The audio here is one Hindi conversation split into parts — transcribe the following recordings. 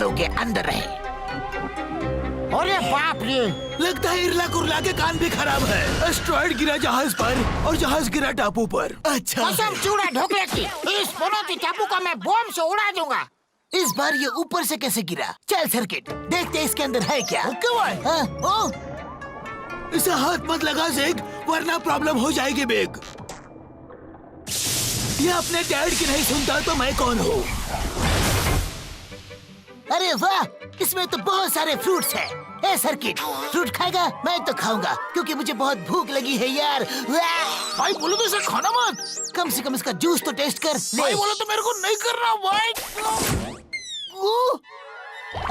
घरों के अंदर रहे। अरे बाप रे, लगता है इरला कुरला के कान भी खराब है। एस्ट्रॉइड गिरा जहाज पर और जहाज गिरा टापू पर। अच्छा कसम चूड़ा ढोकले की, इस पनौती टापू को मैं बम से उड़ा दूंगा। इस बार ये ऊपर से कैसे गिरा? चल सर्किट, देखते हैं इसके अंदर है क्या। इसे हाथ मत लगा ज़िग, वरना प्रॉब्लम हो जाएगी बिग। ये अपने डैड की नहीं सुनता तो मैं कौन हूँ? अरे वाह, इसमें तो बहुत सारे फ्रूट्स हैं। ए सर्किट, फ्रूट खाएगा? मैं तो खाऊंगा क्योंकि मुझे बहुत भूख लगी है यार। भाई बोलो तो इसे खाना मत। कम से कम इसका जूस तो टेस्ट कर। भाई बोलो तो मेरे को नहीं करना भाई।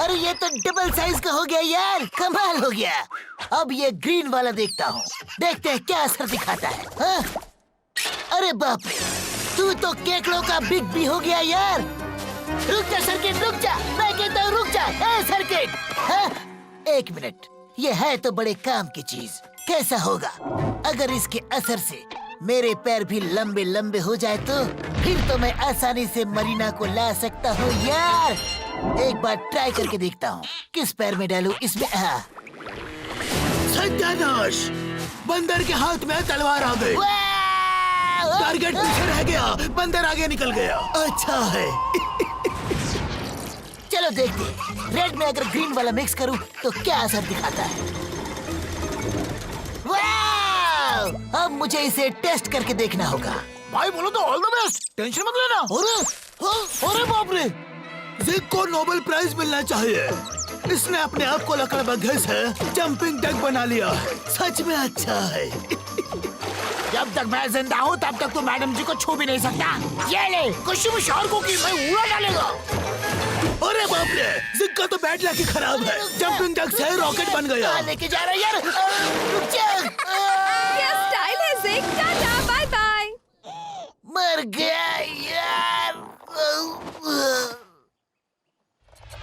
अरे ये तो डबल साइज का हो गया यार, कमाल हो गया। अब ये ग्रीन वाला देखता हूँ, देखते हैं क्या असर दिखाता है। हाँ? अरे बाप रे, तू तो केकड़ों का बिग बी हो गया यार। रुक जा सर्किट, रुक जा, मैं कहता हूँ रुक जा। ए सर्किट, हाँ? एक मिनट, ये है तो बड़े काम की चीज। कैसा होगा अगर इसके असर से मेरे पैर भी लंबे लंबे हो जाए तो? फिर तो मैं आसानी से मरीना को ला सकता हूँ यार। एक बार ट्राई करके देखता हूँ, किस पैर में डालूं इसमें। सत्यानाश, बंदर के हाथ में तलवार आ गई। टारगेट पीछे रह गया, बंदर आगे निकल गया। अच्छा है। चलो देखते हैं, रेड में अगर ग्रीन वाला मिक्स करूं तो क्या असर दिखाता है। वाह! अब मुझे इसे टेस्ट करके देखना होगा। भाई बोलो तो ऑल द बेस्ट, टेंशन मत लेना। अरे बाप रे, ज़िग को नोबेल प्राइज मिलना चाहिए। इसने अपने आप को लकड़बग्घे से जंपिंग डक बना लिया है। सच में अच्छा है। जब तक मैं जिंदा हूँ तब तक तो मैडम जी को छू भी नहीं सकता। ये ले, कुछ शार्कों की मैं उड़ा डालेगा। अरे बाप रे, ज़िग का तो बैट लकी खराब है। जंपिंग डक से रॉकेट बन गया। लेके जा रहा है यार। क्या स्टाइल है ज़िग, टाटा बाय बाय। मर गया यार।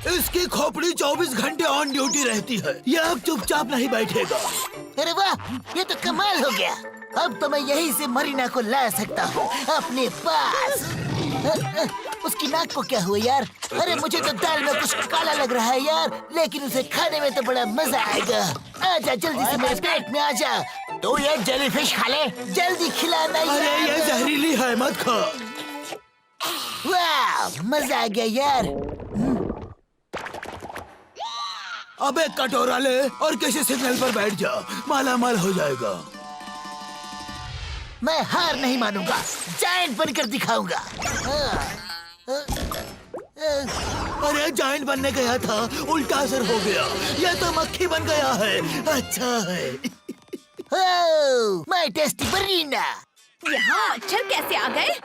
इसकी खोपड़ी 24 घंटे ऑन ड्यूटी रहती है। ये अब चुपचाप नहीं बैठेगा। अरे वाह, ये तो कमाल हो गया। अब तो मैं यहीं से मरीना को ला सकता हूँ अपने पास। उसकी नाक को क्या हुआ यार? अरे मुझे तो दाल में कुछ काला लग रहा है यार, लेकिन उसे खाने में तो बड़ा मजा आएगा। आजा जल्दी से मेरे पेट में आजा। तो ये जेलीफिश खा ले, जल्दी खिलाना यार। अरे ये जहरीली है, मत खा। वाह, मजा आ गया यार। अब एक कटोरा ले और किसी सिग्नल पर बैठ जा, माला माल हो जाएगा। मैं हार नहीं मानूंगा, जायंट बनकर दिखाऊंगा। अरे जायंट बनने गया था, उल्टा असर हो गया। यह तो मक्खी बन गया है। अच्छा है। मैं टेस्टी मरीना। यहाँ मच्छर कैसे आ गए?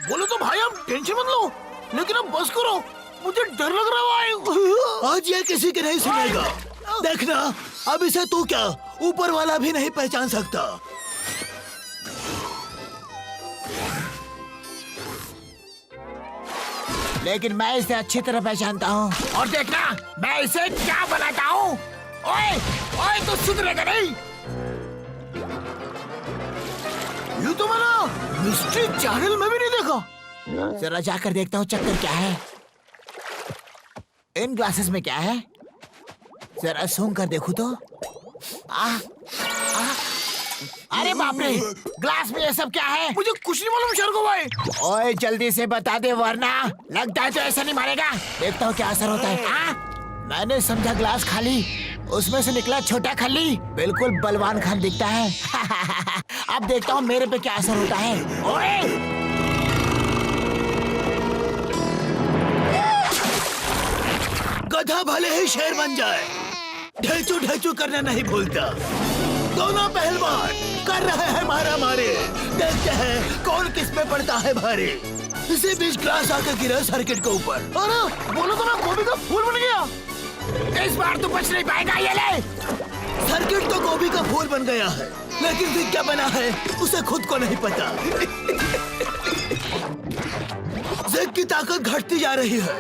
बोलो तो भाई अब टेंशन मत लो, लेकिन अब बस करो, मुझे डर लग रहा है। आज ये किसी के नहीं सुनेगा। देखना, अब इसे तू क्या ऊपर वाला भी नहीं पहचान सकता। लेकिन मैं इसे अच्छी तरह पहचानता हूँ। और देखना, मैं इसे क्या बनाता हूँ। ओए, ओए तो सुधरेगा नहीं। ये तो मैंने मिस्ट्री चैनल में भी नहीं देखा। जरा जाकर देखता हूँ चक्कर क्या है। इन ग्लासेस में क्या है? जरा सूंघ कर देखूं तो। अरे बाप रे, ग्लास में ये सब क्या है? मुझे कुछ नहीं मालूम शर्को भाई। ओए जल्दी से बता दे, वरना लगता है तो ऐसा नहीं मारेगा। देखता हूँ क्या असर होता है। मैंने समझा ग्लास खाली, उसमें से निकला छोटा खल्ली। बिल्कुल बलवान खान दिखता है। अब देखता हूँ मेरे पे क्या असर होता है। ओए गधा भले ही शेर बन जाए, ढेचू ढेचू करना नहीं भूलता। दोनों पहलवान कर रहे हैं मारा मारे। देखते हैं कौन किस पे पड़ता है भारी। इसी बीच ग्लास आकर गिरा सर्किट के ऊपर। अरे बोलो तो मैं गोभी का फूल बन गया। इस बार तो बच नहीं पाएगा। ये ले। सर्किट तो गोभी का फूल बन गया है, लेकिन फिर क्या बना है उसे खुद को नहीं पता। ज़िग की ताकत घटती जा रही है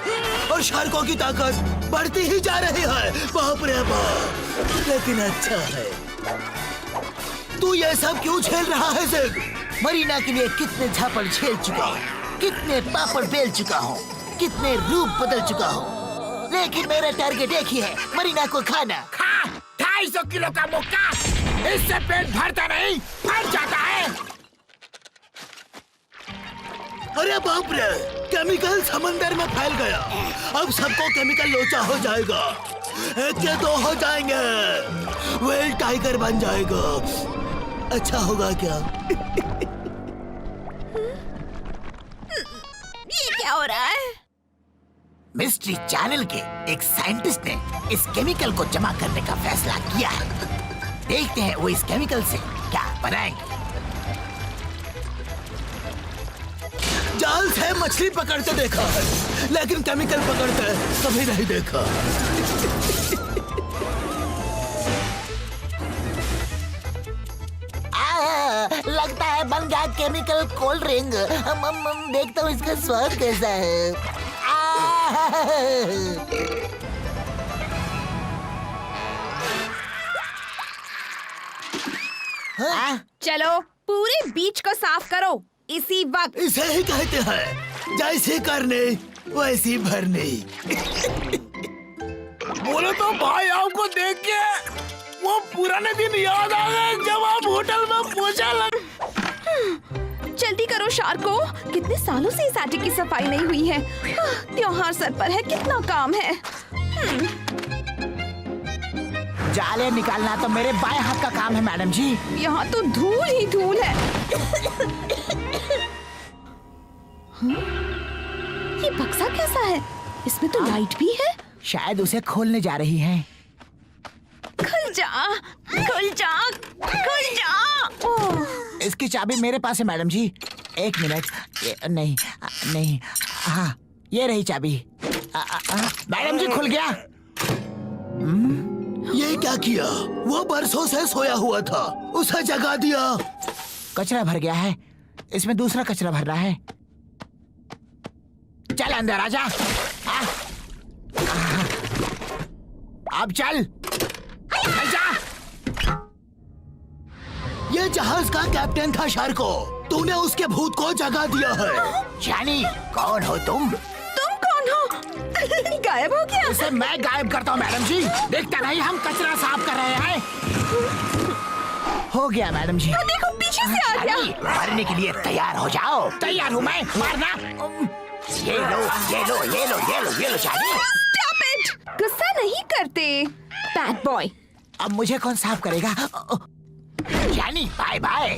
और शार्कों की ताकत बढ़ती ही जा रही है। बाप रे बाप, लेकिन अच्छा है। तू ये सब क्यों झेल रहा है ज़िग? मरीना के लिए कितने झापड़ झेल चुका हूँ, कितने पापड़ बेल चुका हूँ, कितने रूप बदल चुका हूँ, लेकिन मेरा टारगेट एक ही है, मरीना को खाना। खा 250 किलो का मुक्का, इससे पेट भरता नहीं, फट जाता है। अरे बाप रे, केमिकल समंदर में फैल गया। अब सबको केमिकल लोचा हो जाएगा, एक के दो हो जाएंगे, व्हेल टाइगर बन जाएगा। अच्छा होगा क्या? ये क्या हो रहा है? मिस्ट्री चैनल के एक साइंटिस्ट ने इस केमिकल को जमा करने का फैसला किया है। देखते हैं वो इस केमिकल से क्या बनाएंगे। जाल से मछली पकड़ते देखा है, लेकिन केमिकल पकड़ते कभी नहीं देखा। लगता है बन गया केमिकल कोल्ड ड्रिंक। देखता हूँ इसका स्वाद कैसा है। चलो पूरे बीच को साफ करो इसी वक्त। इसे ही कहते हैं, जैसे करने वैसी भरने। बोलो तो भाई, आपको देख के वो पुराने दिन याद आ गए जब आप होटल में पोछा लग। जल्दी करो शार्को, कितने सालों से इस आटे की सफाई नहीं हुई है। त्योहार सर पर है, कितना काम है। जाले निकालना तो मेरे बाएं हाथ का काम है मैडम जी। यहाँ तो धूल ही धूल है। ये बक्सा कैसा है? इसमें तो लाइट भी है। शायद उसे खोलने जा रही हैं। खुल जा, खुल जा, खुल जा। ओह, इसकी चाबी मेरे पास है मैडम जी। एक मिनट, नहीं नहीं, हाँ ये रही चाबी। मैडम जी खुल गया। ये क्या किया? वो बरसों से सोया हुआ था, उसे जगा दिया। कचरा भर गया है, इसमें दूसरा कचरा भरना है। चल अंदर आजा। अब चल जा। ये जहाज का कैप्टन था शार्को, तूने उसके भूत को जगा दिया है। जानी कौन हो तुम? तुम कौन हो? गायब हो गया। इसे मैं गायब करता हूँ मैडम जी। देखता नहीं हम कचरा साफ कर रहे हैं। हो गया मैडम जी। देखो पीछे से आ गया। मरने के लिए तैयार हो जाओ। तैयार हूँ मैं, मारना। ये लो ये लो ये लो ये लो ये लो जानी। Stop it! गुस्सा नहीं करते बैड बॉय। अब मुझे कौन साफ करेगा? जानी बाय बाय।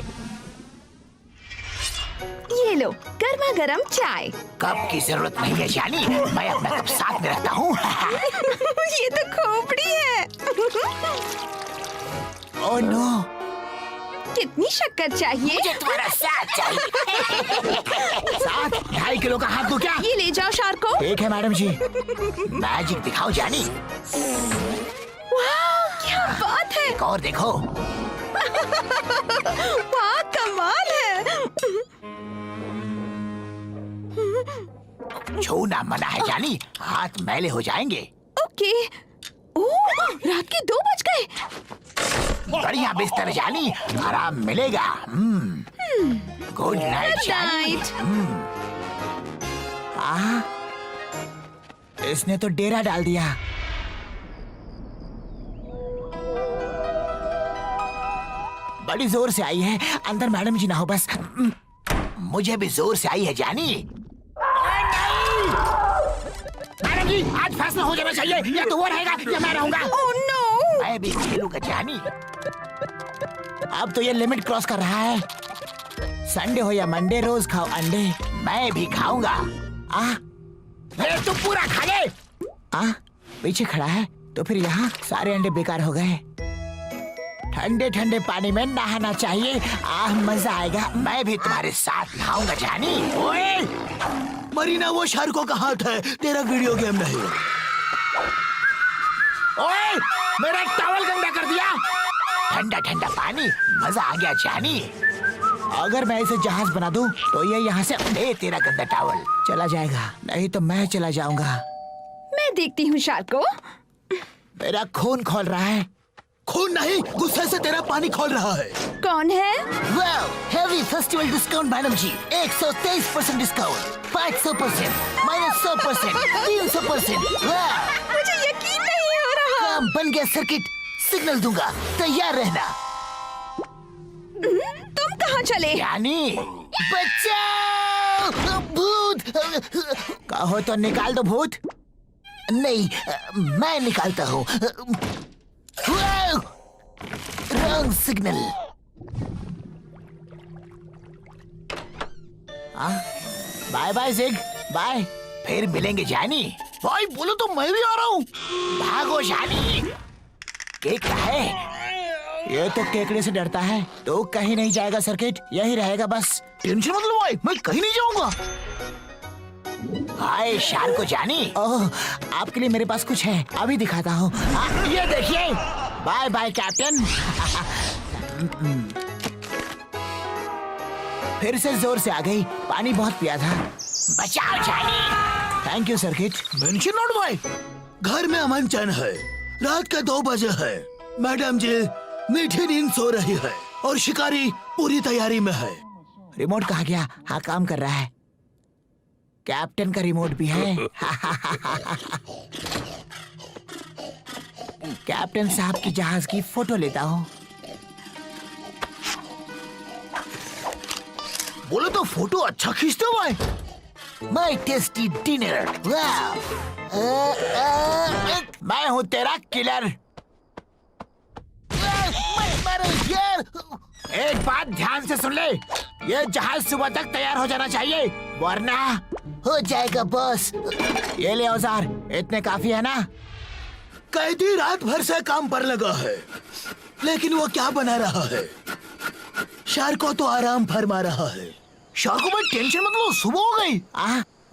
ये लो गर्मा गर्म चाय। कप की जरूरत नहीं है जानी, मैं अपना कप साथ में रखता हूँ। ये तो खोपड़ी है। ओह नो, कितनी शक्कर चाहिए? मुझे तुम्हारा साथ चाहिए। साथ 2.5 किलो का हाथ दो क्या? ये ले जाओ शार्को। ठीक है मैडम जी। मैजिक दिखाओ जानी। वाह क्या बात है। एक और देखो। वाह कमाल है। छूना मना है जानी, हाथ मैले हो जाएंगे। ओके। ओह रात के 2 बज गए। बढ़िया बिस्तर जानी, आराम मिलेगा। गुड नाइट जानी। इसने तो डेरा डाल दिया। बड़ी जोर से आई है, अंदर मैडम जी ना हो बस। मुझे भी जोर से आई है जानी। मैडम जी आज फैसला हो जाना चाहिए, या तो वो रहेगा या मैं रहूंगा। Oh no. मैं भी खेलूंगा जानी। अब तो ये लिमिट क्रॉस कर रहा है। संडे हो या मंडे रोज खाओ अंडे, मैं भी खाऊंगा। तू पूरा खा ले। पीछे खड़ा है तो फिर यहाँ सारे अंडे बेकार हो गए। ठंडे ठंडे पानी में नहाना चाहिए। मजा आएगा। मैं भी तुम्हारे साथ नहाऊंगा जानी। ओए मरीना वो शार्को का हाथ है, तेरा वीडियो गेम नहीं। ओए मेरा एक टॉवल गंदा कर दिया। ठंडा ठंडा पानी, मजा आ गया जानी। अगर मैं इसे जहाज बना दूं तो ये यहाँ से ले तेरा गंदा टॉवल चला जाएगा, नहीं तो मैं चला जाऊंगा। मैं देखती हूँ शार्को। मेरा खून खोल रहा है। खून नहीं, गुस्से से तेरा पानी खोल रहा है। कौन है? Wow, heavy festival discount madam जी। 123% डिस्काउंट, 500%, -100%, 300%। वाह, मुझे यकीन नहीं हो रहा। काम बन गया सर्किट। सिग्नल दूंगा, तैयार रहना। तुम कहाँ चले? यानी बचाओ, भूत। कहो तो निकाल दो भूत। नहीं, मैं निकालता हूँ। Wrong signal. बाय बाय जिग, बाय। फिर मिलेंगे जानी। भाई बोलो तो मैं भी आ रहा हूँ। भागो जानी। केक है। ये तो केकड़े से डरता है, तो कहीं नहीं जाएगा सर्किट, यही रहेगा बस। टेंशन मत लो भाई, मैं कहीं नहीं जाऊंगा। हाय शार को जानी। ओह, आपके लिए मेरे पास कुछ है, अभी दिखाता हूँ। ये देखिए। Bye bye captain. फिर से जोर से आ गई, पानी बहुत पिया था। बचाओ जानी। Thank you circuit. Mention note भाई। घर में अमन चैन है। रात के 2 बजे है। मैडम जी मीठी नींद सो रही है और शिकारी पूरी तैयारी में है। रिमोट कहाँ गया? हाँ, काम कर रहा है। कैप्टन का रिमोट भी है। कैप्टन साहब की जहाज की फोटो लेता हूँ। बोलो तो फोटो अच्छा खींचते हो भाई। My tasty dinner. वाह, मैं हूँ तेरा किलर। मत मारो यार। एक बात ध्यान से सुन ले, ये जहाज सुबह तक तैयार हो जाना चाहिए, वरना हो जाएगा बॉस। ये ले औजार, इतने काफी है ना? कैदी रात भर से काम पर लगा है, लेकिन वो क्या बना रहा है? शार को तो आराम फरमा रहा है। शार को भाई टेंशन मत लो, सुबह हो गई।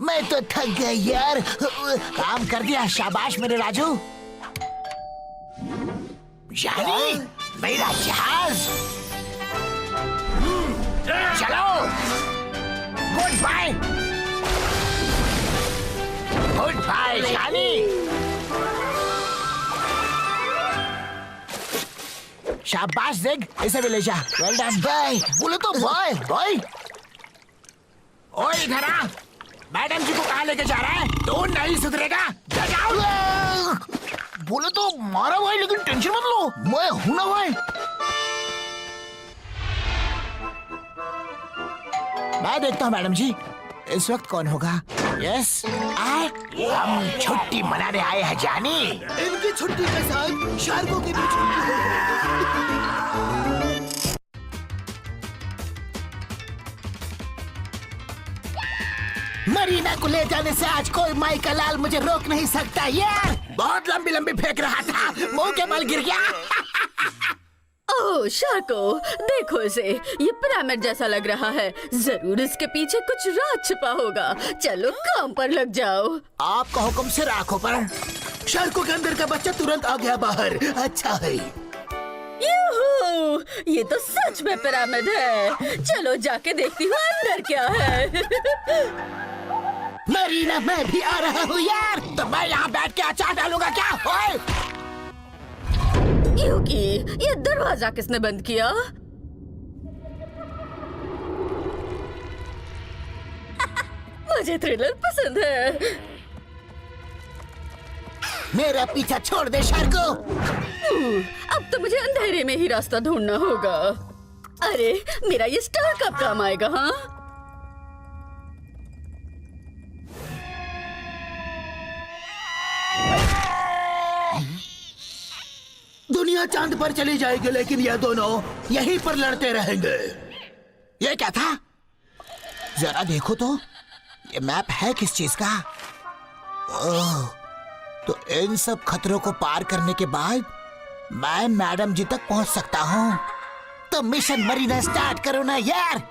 मैं तो थक गया यार। काम कर दिया, शाबाश मेरे राजू। यानी मेरा जहाज। चलो, गुड बाय। गुड बाय शानी। शाबाश जिग, इसे भी ले जा। Well done. बाय। बोले तो बाय बाय। ओए इधर आ। मैडम जी को कहाँ लेके जा रहा है? तो नहीं सुधरेगा। जाओ। बोले तो मारा भाई, लेकिन टेंशन मत लो, मैं हूं ना भाई। मैं देखता हूँ मैडम जी, इस वक्त कौन होगा। यस, हम छुट्टी मनाने आए हैं जानी। इनकी छुट्टी के साथ शार्कों की भी छुट्टी होगी। मरीना को ले जाने से आज कोई माई का लाल मुझे रोक नहीं सकता यार। बहुत लंबी लंबी फेंक रहा था, मुंह के बल गिर गया। ओह शार्को, देखो इसे, ये पिरामिड जैसा लग रहा है। जरूर इसके पीछे कुछ राज छिपा होगा। चलो काम पर लग जाओ। आपका हुक्म सिर आंखों पर। शार्कों के अंदर का बच्चा तुरंत आ गया बाहर। अच्छा है। यूहू, ये तो सच में पिरामिड है। चलो जाके देखती हूँ अंदर क्या है। मरीना, मैं भी आ रहा हूँ यार। तो मैं यहाँ बैठ के अचार डालूंगा क्या? ओए! यूकी, ये दरवाजा किसने बंद किया? मुझे थ्रिलर पसंद है। मेरा पीछा छोड़ दे शार्को। अब तो मुझे अंधेरे में ही रास्ता ढूंढना होगा। अरे मेरा ये स्टार कब काम आएगा? हाँ, दुनिया चांद पर चली जाएगी, लेकिन ये दोनों यहीं पर लड़ते रहेंगे। ये क्या था? जरा देखो तो, ये मैप है किस चीज का? ओह, तो इन सब खतरों को पार करने के बाद मैं मैडम जी तक पहुंच सकता हूँ। तो मिशन मरीना स्टार्ट करो ना यार।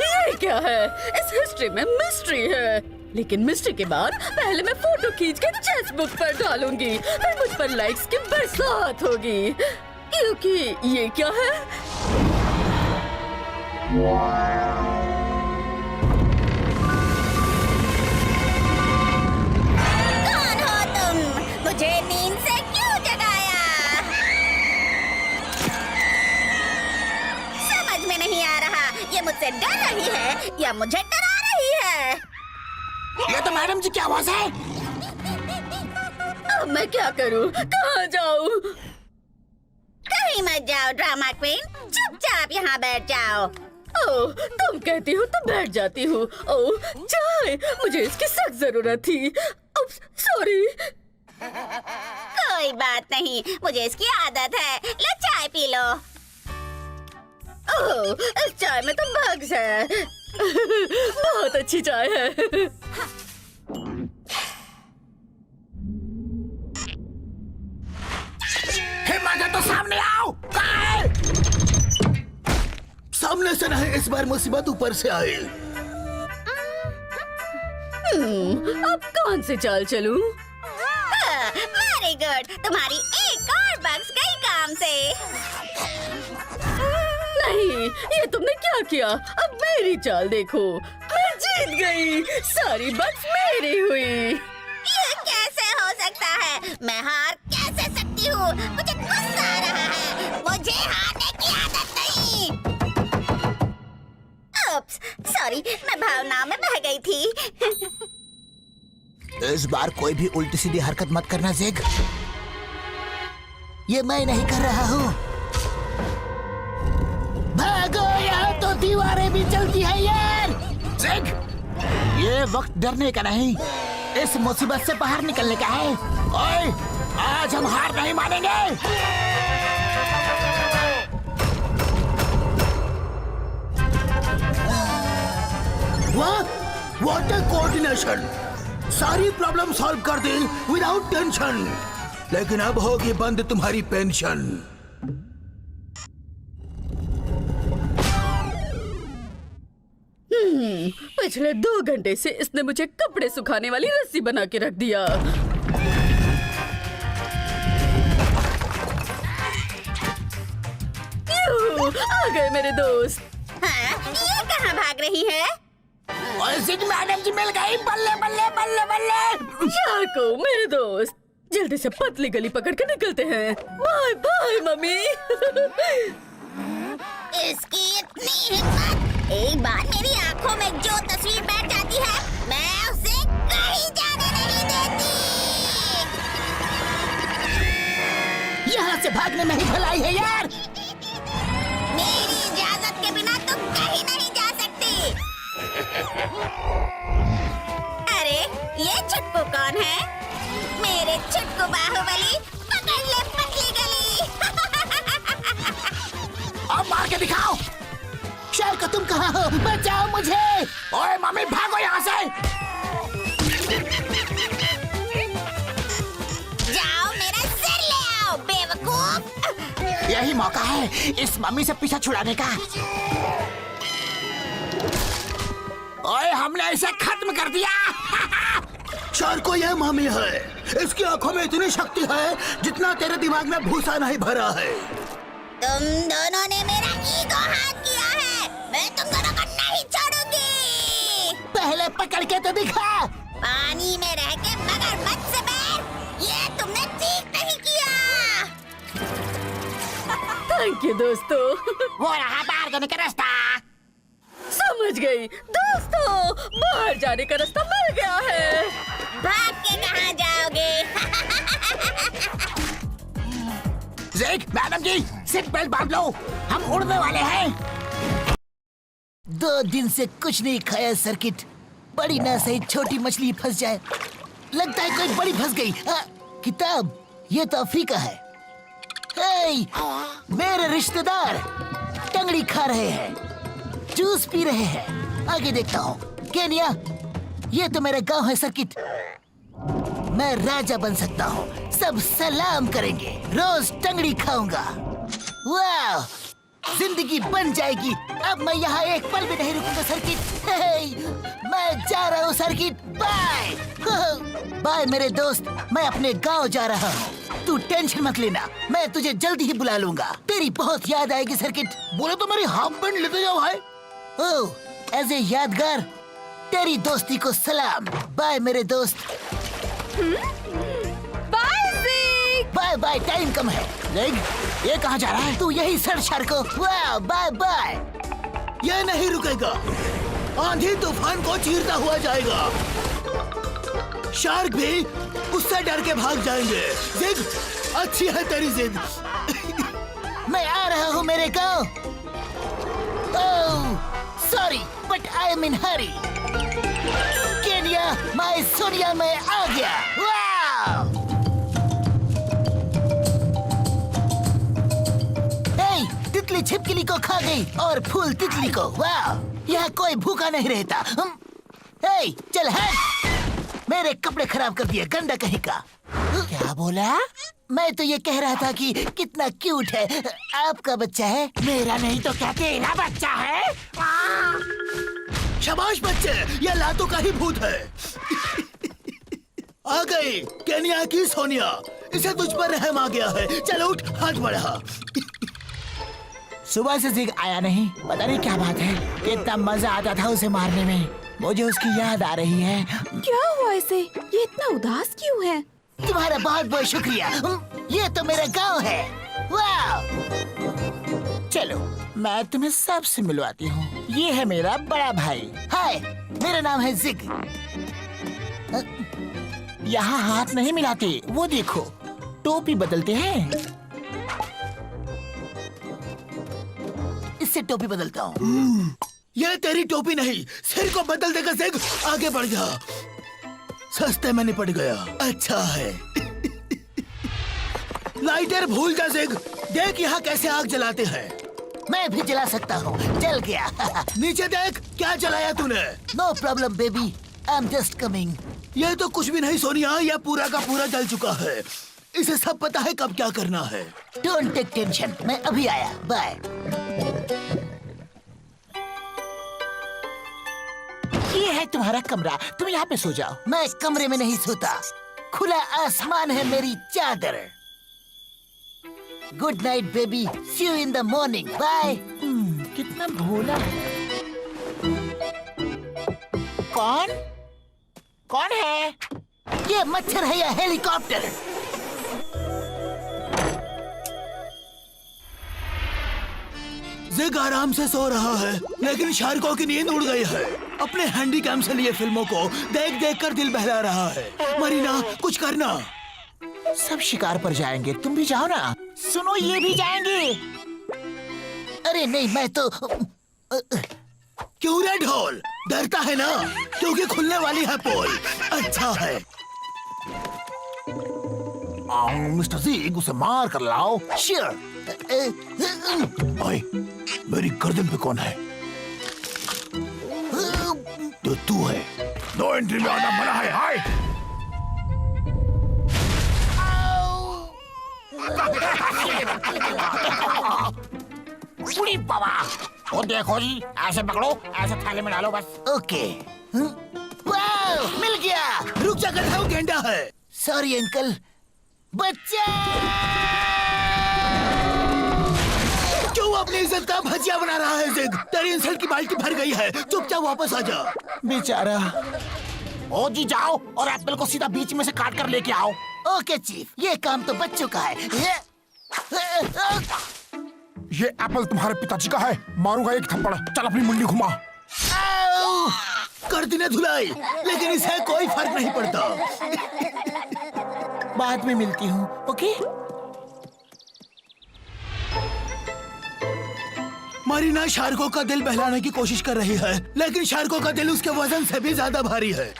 ये क्या है? इस हिस्ट्री में मिस्ट्री है, लेकिन मिस्ट्री के बाद पहले मैं फोटो खींच के चेस बुक पर डालूंगी, फिर मुझ पर लाइक्स की बरसात होगी। क्योंकि ये क्या है? मुझसे डर रही है या मुझे डरा रही है? ये तो मैडम जी की आवाज है। अब मैं क्या करूं? कहाँ जाऊं? कहीं मत जाओ ड्रामा क्वीन, चुपचाप यहाँ बैठ जाओ। ओह, तुम कहती हो तो बैठ जाती हूँ। ओह, चाय, मुझे इसकी सख्त जरूरत थी। सॉरी। कोई बात नहीं, मुझे इसकी आदत है। लो चाय पी लो। ओह, इस चाय में तो बग्स है। बहुत अच्छी चाय है। हिम्मत है तो सामने आओ। कहाँ है? सामने से नहीं, इस बार मुसीबत ऊपर से आई। अब कौन सी चाल चलूं? वेरी गुड, तुम्हारी एक और बग्स गई काम से। नहीं, ये तुमने क्या किया? अब मेरी चाल देखो, मैं जीत गई। सारी बग्स मेरी हुई। ये कैसे हो सकता है? मैं हार कैसे सकती हूँ? मुझे गुस्सा आ रहा है। मुझे हारने की आदत नहीं। उप्स, सॉरी, मैं भावनाओं में बह गई थी। इस बार कोई भी उल्टी सीधी हरकत मत करना ज़ेग। ये मैं नहीं कर रहा हूँ। भागो, यहाँ तो दीवारें भी चलती है यार। ज़ेग, ये वक्त डरने का नहीं, इस मुसीबत से बाहर निकलने का है। ओए, आज हम हार नहीं मानेंगे। वाटर कोऑर्डिनेशन, सारी प्रॉब्लम सॉल्व कर दी विदाउट टेंशन। लेकिन अब होगी बंद तुम्हारी पेंशन। पिछले 2 घंटे से इसने मुझे कपड़े सुखाने वाली रस्सी बना के रख दिया। आ गए मेरे दोस्त। हाँ, ये कहाँ भाग रही है? मैडम जी मिल गई। बल्ले बल्ले बल्ले बल्ले। शार्को, मेरे दोस्त, जल्दी से पतली गली पकड़ के निकलते हैं। Bye bye mummy. इसकी इतनी हिम्मत, एक बार मेरी आंखों में जो तस्वीर बैठ जाती है, मैं उसे कहीं जाने नहीं देती। यहाँ से भागने में ही भलाई है यार। मेरी इजाजत के बिना तुम कहीं नहीं जा सकती। अरे, ये चुटकू कौन है? मेरे चुटकू बाहुबली, पकड़ ले पतली गली। अब मार के दिखाओ। शार्को, तुम कहाँ हो? बचाओ मुझे। ओए मम्मी, भागो यहाँ से। जाओ, मेरा सिर ले आओ, बेवकूफ। यही मौका है इस मम्मी से पीछा छुड़ाने का। ओए, हमने इसे खत्म कर दिया। शार्को, यह मामी है। इसकी आंखों में इतनी शक्ति है जितना तेरे दिमाग में भूसा नहीं भरा है। तुम दोनों ने मेरा ईगो हाथ किया है। मैं तुम दोनों को नहीं छोड़ूंगी। पहले पकड़ के तो दिखा। पानी में रह के मगरमच्छ से बैर, ये तुमने ठीक नहीं किया। थैंक यू दोस्तों। वो रहा बाहर जाने का रास्ता। समझ गई दोस्तों, बाहर जाने का रास्ता मिल गया है। भाग के कहाँ जाओगे? ज़ेग, मैडम जी, सीट बेल्ट बांध लो, हम उड़ने वाले हैं। 2 दिन से कुछ नहीं खाया सर्किट। बड़ी ना सही छोटी मछली फंस जाए। लगता है कोई बड़ी फंस गई। किताब, ये तो अफ्रीका है। हे, मेरे रिश्तेदार टंगड़ी खा रहे हैं, जूस पी रहे हैं। आगे देखता हूँ। केनिया, ये तो मेरा गांव है सर्किट। मैं राजा बन सकता हूँ, सब सलाम करेंगे। रोज टंगड़ी खाऊंगा। वाह, जिंदगी बन जाएगी। अब मैं यहाँ एक पल भी नहीं रुकूंगा सर्किट। हे, मैं जा रहा हूँ सर्किट। बाय बाय मेरे दोस्त, मैं अपने गांव जा रहा हूँ। तू टेंशन मत लेना, मैं तुझे जल्दी ही बुला लूंगा। तेरी बहुत याद आएगी सर्किट। बोले तो मेरी हाफ पैंट लेते जाओ भाई। ओह, एज ए यादगार, तेरी दोस्ती को सलाम। बाय मेरे दोस्त। बाय ज़ेग। बाय बाय, टाइम कम है। ज़ेग, ये कहाँ जा रहा है? तू यही सर शार्को। वाह, बाय बाय। यह नहीं रुकेगा। आंधी तूफान को चीरता हुआ जाएगा। शार्क भी उससे डर के भाग जाएंगे। जिग, अच्छी है तेरी जिद। मैं आ रहा हूँ मेरे गांव। Oh, sorry, but I am in hurry. Kenya, my सोनिया में आ गया। वाह! तितली छिपकली को खा गई और फूल तितली को। वाह! यहाँ कोई भूखा नहीं रहता। हे, चल हट! मेरे कपड़े खराब कर दिए, गंदा कहीं का। क्या बोला? मैं तो ये कह रहा था कि कितना क्यूट है। आपका बच्चा है? मेरा नहीं तो क्या तेरा बच्चा है? शाबाश बच्चे, ये लातों का ही भूत है। आ गई केनिया की सोनिया। इसे तुझ पर रहम आ गया है। चलो उठ, हाथ बढ़ा। सुबह से जिग आया नहीं, पता नहीं क्या बात है। कितना मजा आता था उसे मारने में। मुझे उसकी याद आ रही है। क्या हुआ इसे? ये इतना उदास क्यों है? तुम्हारा बहुत बहुत शुक्रिया। ये तो मेरा गांव है। वाह! चलो, मैं तुम्हें सबसे मिलवाती हूँ। ये है मेरा बड़ा भाई। हाय, मेरा नाम है जिग। यहाँ हाथ नहीं मिलाते, वो देखो, टोपी बदलते हैं। इससे टोपी बदलता हूँ। ये तेरी टोपी नहीं, सिर को बदल देगा जिग। आगे बढ़ जा, सस्ते में निपट गया। अच्छा है। लाइटर भूल जा जिग। देख यहाँ कैसे आग जलाते हैं। मैं भी जला सकता हूँ। जल गया। नीचे देख, क्या जलाया तूने। No problem baby, I am just coming. ये तो कुछ भी नहीं सोनिया, यह पूरा का पूरा जल चुका है। इसे सब पता है कब क्या करना है। डोंट टेक टेंशन, मैं अभी आया। बाय। ये है तुम्हारा कमरा, तुम यहाँ पे सो जाओ। मैं कमरे में नहीं सोता, खुला आसमान है मेरी चादर। Good night baby, see you in the morning. Bye. कितना भोला है। कौन है? ये मच्छर है या हेलीकॉप्टर? जिग आराम से सो रहा है, लेकिन शार्कों की नींद उड़ गई है। अपने हैंडीकैम से लिए फिल्मों को देख देख कर दिल बहला रहा है। मरीना, कुछ करना। सब शिकार पर जाएंगे, तुम भी जाओ ना। सुनो, ये भी जाएंगे। अरे नहीं, मैं तो क्यों रे ढोल, डरता है ना? क्योंकि खुलने वाली है पोल। अच्छा है। मिस्टर जिग, उसे मार कर लाओ। श्योर। ओए, मेरी गर्दन पे कौन है? तो तू है। नो एंट्री में आना मना है। हाय। बाबा, वो देखो जी, ऐसे पकड़ो, ऐसे थाली में डालो बस। ओके। वाह, मिल गया। रुक जा, गधा वो गेंडा है। Sorry uncle. बच्चा! क्यों अपनी इज्जत का भजिया बना रहा है जिग? तेरी इंसल्ट की बाल्टी भर गई है। चुपचाप वापस आ जा। बेचारा। ओ जी, जाओ और एप्पल को सीधा बीच में से काट कर लेके आओ। ओके चीफ, ये काम तो बच्चों का है। ये एप्पल तुम्हारे पिताजी का है। मारूंगा एक थप्पड़। चल अपनी मुंडी घुमा। कर दी ने धुलाई, लेकिन इसे कोई फर्क नहीं पड़ता। बाद में मिलती हूँ, ओके? मरीना शार्कों का दिल बहलाने की कोशिश कर रही है, लेकिन शार्कों का दिल उसके वजन से भी ज्यादा भारी है।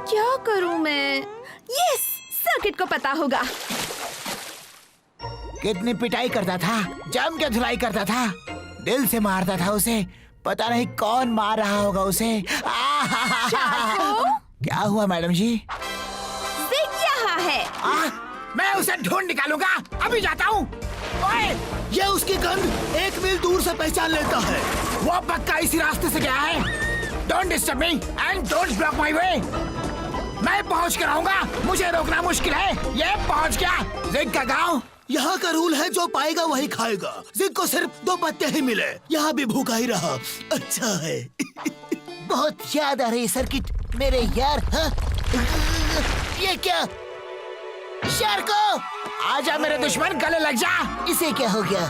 क्या करूं मैं? यस, सर्किट को पता होगा। कितनी पिटाई करता था, जम के धुलाई करता था, दिल से मारता था उसे। पता नहीं कौन मार रहा होगा उसे। क्या हुआ मैडम जी? जिग यहाँ है। मैं उसे ढूंढ निकालूंगा, अभी जाता हूँ। ओए, ये उसकी गंध 1 मील दूर से पहचान लेता है। वो पक्का इसी रास्ते से गया है। Don't disturb me and don't block my way. मैं पहुँच कर आऊंगा, मुझे रोकना मुश्किल है। ये पहुँच गया। जिग का गाँव। यहाँ का रूल है, जो पाएगा वही खाएगा। जिग को सिर्फ 2 पत्ते ही मिले, यहाँ भी भूखा ही रहा। अच्छा है। बहुत याद आ रही सर्किट मेरे यार। ये क्या? शार्को, आजा मेरे दुश्मन, गले लग जा। इसे क्या हो गया?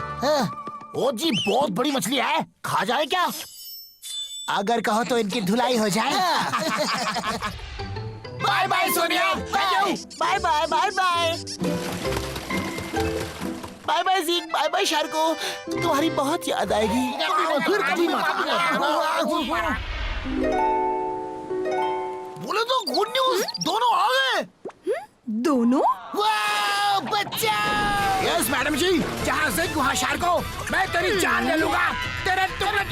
ओ जी बहुत बड़ी मछली है, खा जाए क्या? अगर कहो तो इनकी धुलाई हो जाए। Bye bye Sonia. Bye bye bye bye bye bye ज़ीक, बाय बाय शार्को, तुम्हारी बहुत याद आएगी। फिर कभी बोले तो गुड न्यूज, दोनों आ गए। दोनों? वाह बच्चा! यस मैडम जी, जहाँ से वहाँ शार्को, मैं तेरी जान ले लूंगा। तेरे टुकड़े